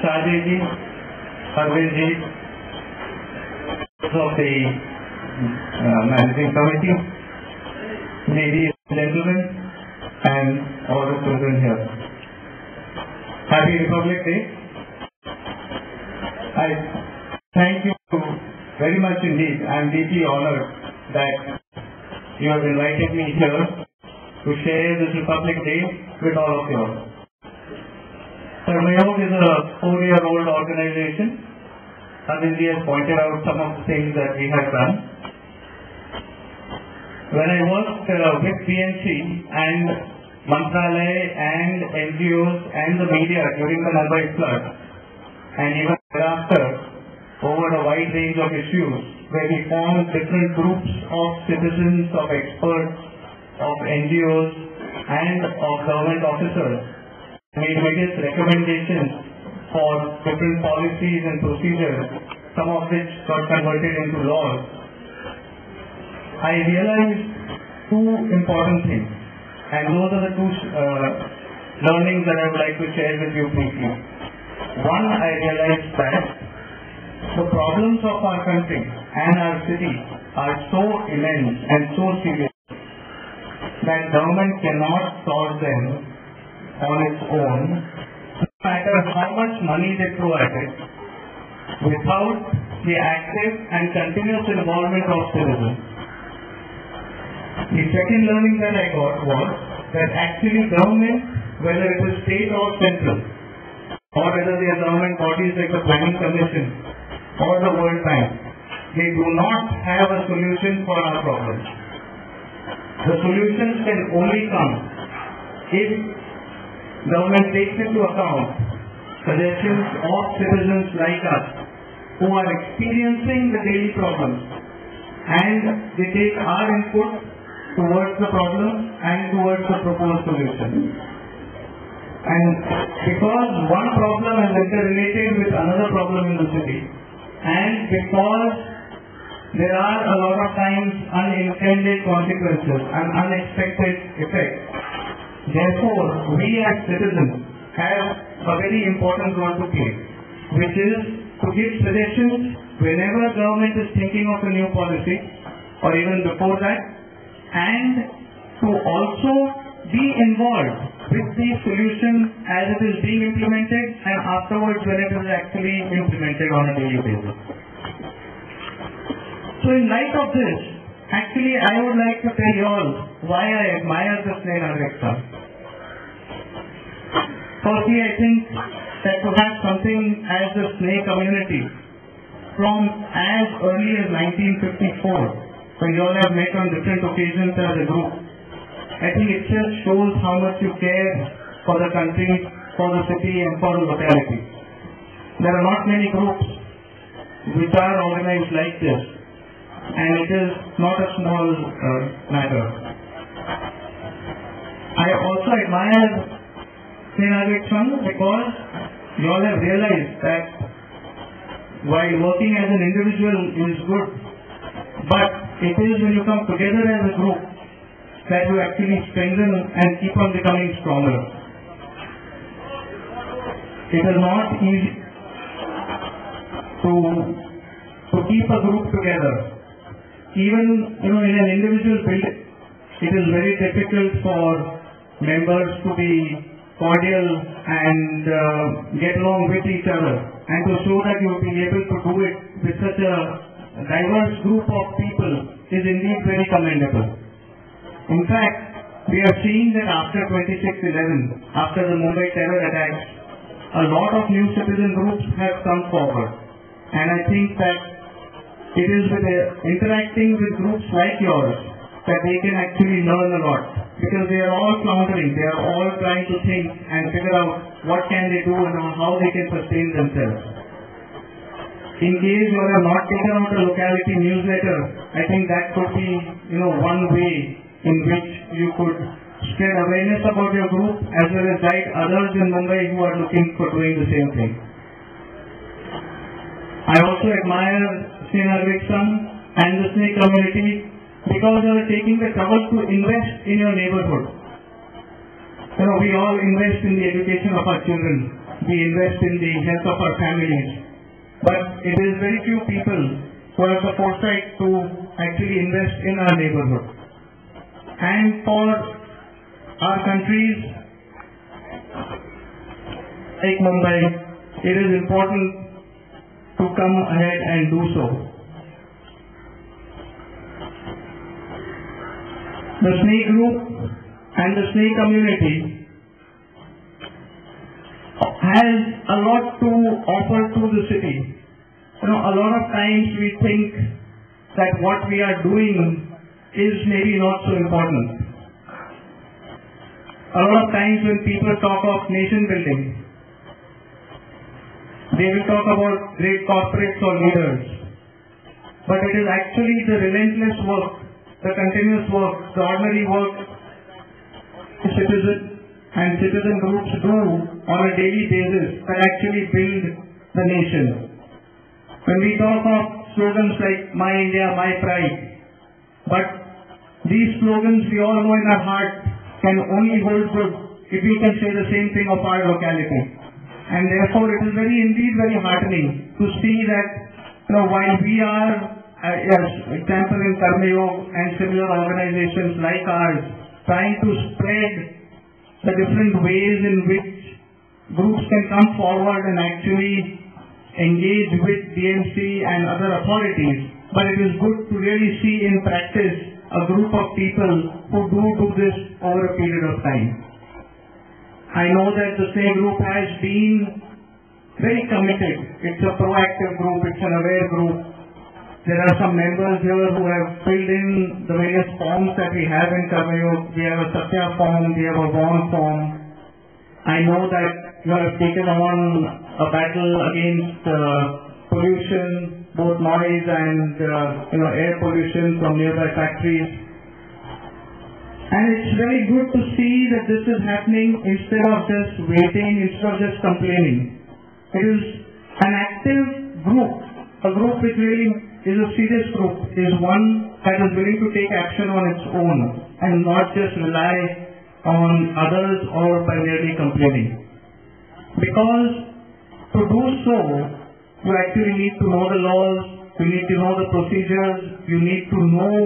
Shaji, Arvindji, of the managing committee, ladies and gentlemen, and all the children here. Happy Republic Day. I thank you very much indeed. I am deeply honored that you have invited me here to share this Republic Day with all of you. Karmayog is a 4-year-old organization. Arvindji has pointed out some of the things that we have done. When I worked with PNC and Mantralaya and NGOs and the media during the Mumbai flood, and even thereafter, over a wide range of issues, where we formed different groups of citizens, of experts, of NGOs, and of government officers, made various recommendations for different policies and procedures, some of which got converted into laws. I realized two important things, and those are the two learnings that I would like to share with you briefly. One, I realized that the problems of our country and our city are so immense and so serious that government cannot solve them on its own, no matter how much money they throw at it, without the active and continuous involvement of citizens. The second learning that I got was that actually government, whether it is state or central, or whether they are government bodies like the Planning Commission or the World Bank, they do not have a solution for our problems. The solutions can only come if government takes into account suggestions of citizens like us who are experiencing the daily problems, and they take our input towards the problem and towards the proposed solution. And because one problem is interrelated with another problem in the city, and because there are a lot of times unintended consequences and unexpected effects, therefore we as citizens have a very important role to play, which is to give suggestions whenever government is thinking of a new policy, or even before that, and to also be involved with the solution as it is being implemented and afterwards when it is actually implemented on a daily basis. So in light of this, actually I would like to tell you all why I admire the Sneh. Firstly, I think that to have something as the Sneh community from as early as 1954, when you all have met on different occasions as a group, I think it just shows how much you care for the country, for the city, and for the locality. There are not many groups which are organized like this, and it is not a small matter. I also admire Jay-Nandadeep because you all have realized that while working as an individual is good, but it is when you come together as a group that you actually strengthen and keep on becoming stronger. It is not easy to keep a group together. Even in an individual building, it is very difficult for members to be cordial and get along with each other, and to show that you will be able to do it with such a diverse group of people is indeed very commendable. In fact, we have seen that after 26/11, after the Mumbai terror attacks, a lot of new citizen groups have come forward, and I think that it is with interacting with groups like yours that they can actually learn a lot, because they are all floundering, they are all trying to think and figure out what can they do and how they can sustain themselves. In case you have not taken out a locality newsletter, I think that could be one way in which you could spread awareness about your group as well as guide others in Mumbai who are looking for doing the same thing. I also admire Jay-Nandadeep and the Sneh community because they are taking the trouble to invest in your neighborhood. We all invest in the education of our children, we invest in the health of our families. But it is very few people who have the foresight to actually invest in our neighborhood. And for our countries like Mumbai, it is important to come ahead and do so. The Sneh group and the Sneh community has a lot to offer to the city. A lot of times we think that what we are doing is maybe not so important. A lot of times when people talk of nation building, they will talk about great corporates or leaders. But it is actually the relentless work, the continuous work, the ordinary work citizens and citizen groups do on a daily basis that actually build the nation. When we talk of slogans like My India, My Pride, but these slogans we all know in our heart can only hold good if we can say the same thing of our locality. And therefore it is indeed very heartening to see that while we are, as example in Karmayog and similar organizations like ours, trying to spread the different ways in which groups can come forward and actually engage with DMC and other authorities. But it is good to really see in practice a group of people who do this over a period of time. I know that the Sneh group has been very committed. It's a proactive group, it's an aware group. There are some members here who have filled in the various forms that we have in Karmayog. We have a Satya form, we have a Vaughan form. I know that you have taken on a battle against pollution, both noise and air pollution from nearby factories. And it's very good to see that this is happening instead of just waiting, instead of just complaining. It is an active group, a group which really is a serious group, is one that is willing to take action on its own and not just rely on others or by merely complaining. Because to do so, you actually need to know the laws, you need to know the procedures, you need to know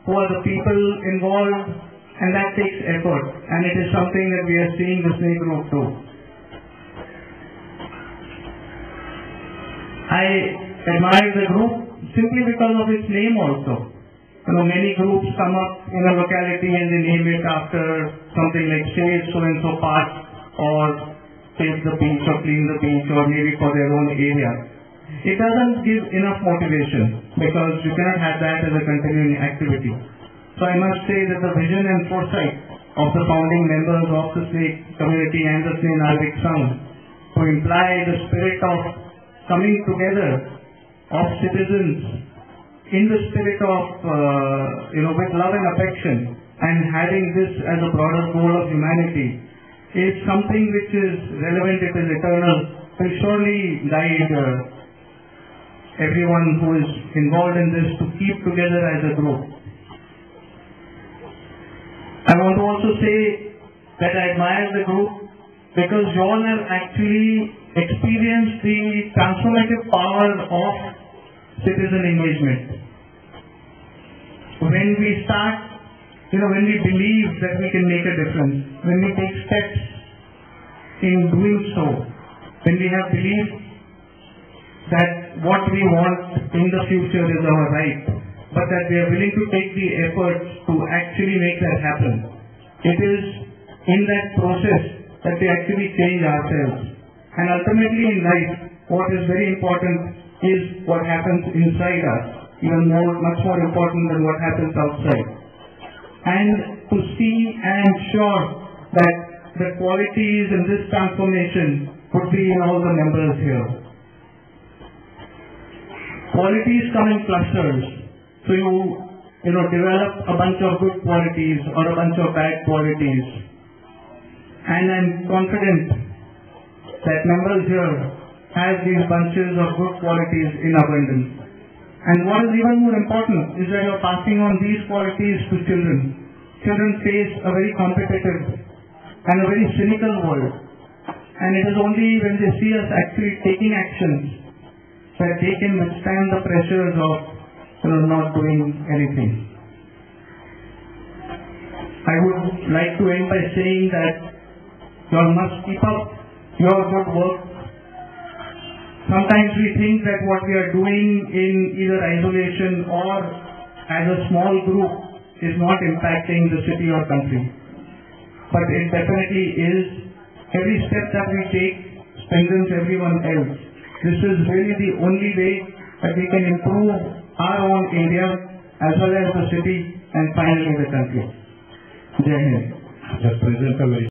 who are the people involved, and that takes effort. And it is something that we are seeing the Sneh group do. I admire the group simply because of its name also. Many groups come up in a locality and they name it after something like Save So-and-so Park or Save the Beach or Clean the Beach or maybe for their own area. It doesn't give enough motivation because you cannot have that as a continuing activity. So I must say that the vision and foresight of the founding members of the Sneh community and the Jay-Nandadeep Sangh to imply the spirit of coming together of citizens in the spirit of, with love and affection and having this as a broader goal of humanity is something which is relevant, it is eternal, will surely guide everyone who is involved in this to keep together as a group. I want to also say that I admire the group because you all have actually experienced the transformative power of citizen engagement. When we start, when we believe that we can make a difference, when we take steps in doing so, when we have belief that what we want in the future is our right, but that we are willing to take the efforts to actually make that happen. It is in that process that we actually change ourselves. And ultimately in life, what is very important is what happens inside us, much more important than what happens outside. And to see and ensure that the qualities in this transformation would be in all the members here. Qualities come in clusters. So you develop a bunch of good qualities or a bunch of bad qualities. And I'm confident that members here have these bunches of good qualities in abundance. And what is even more important is that you're passing on these qualities to children. Children face a very competitive and a very cynical world. And it is only when they see us actually taking actions that they can withstand the pressures of not doing anything. I would like to end by saying that you all must keep up your good work. Sometimes we think that what we are doing in either isolation or as a small group is not impacting the city or country. But it definitely is. Every step that we take strengthens everyone else. This is really the only way that we can improve our own India as well as the city and finally the country. Jai Hind. Just present a very